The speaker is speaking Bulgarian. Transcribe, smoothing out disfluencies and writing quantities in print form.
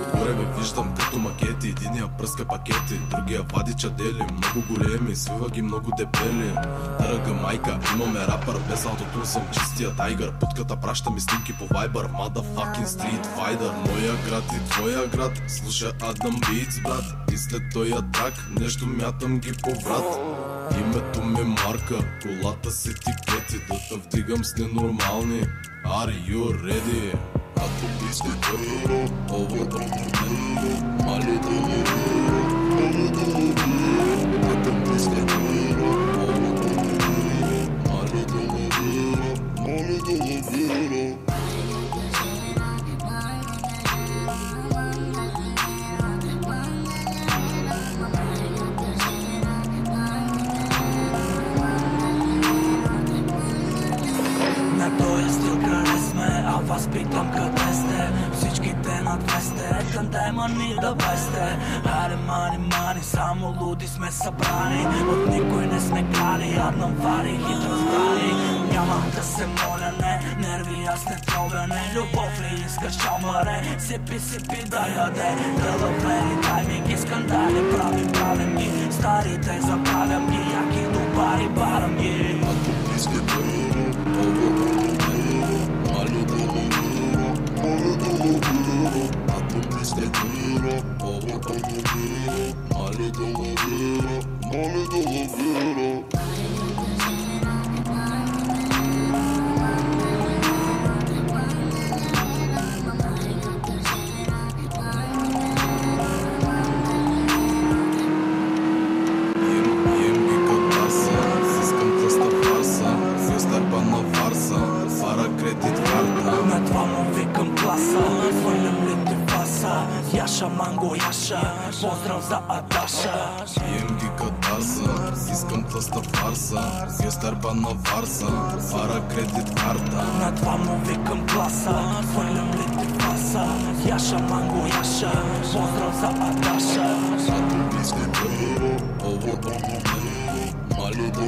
Отгоре ме виждам като макети, единия пръска пакети, другия вади чадели, много големи, свива ги много дебели. Дърга майка, имаме рапър, без аутотун съм чистия тайгър. Путката праща ми снимки по Viber, motherfucking street fighter. Моя град и твоя град, слуша Адам Beats, брат. И след тоя трак, нещо мятам ги по врат. Името ми Марка, колата с етикети, да те вдигам с ненормални. Are you ready? Ако искате over the мали да ако искате over the мали да на този стил къде сме, а вас питам къде сте. Всичките на 200, къде мани да весте. Аре мани, само луди сме събрани. От никой не сме крали, Адам вари хит разбрани. Няма да се моля, не, нерви аз не тровя, не. Любов ли искаш, чалмаре, сипи да яде. Да лавери, дай ми ги скандали, правим ги. Старите забравям ги, яки добари, барам ги. Ако искате Яша, манго, яша, поздрав за Адаша. Пием ги катарса, искам тлъста фарса. Фестърба на варса, фара кредит карта. На това му викам класа, хвърлям ли ти фаса. Яша, манго, яша, поздрав за Адаша. Ако искате over the мали да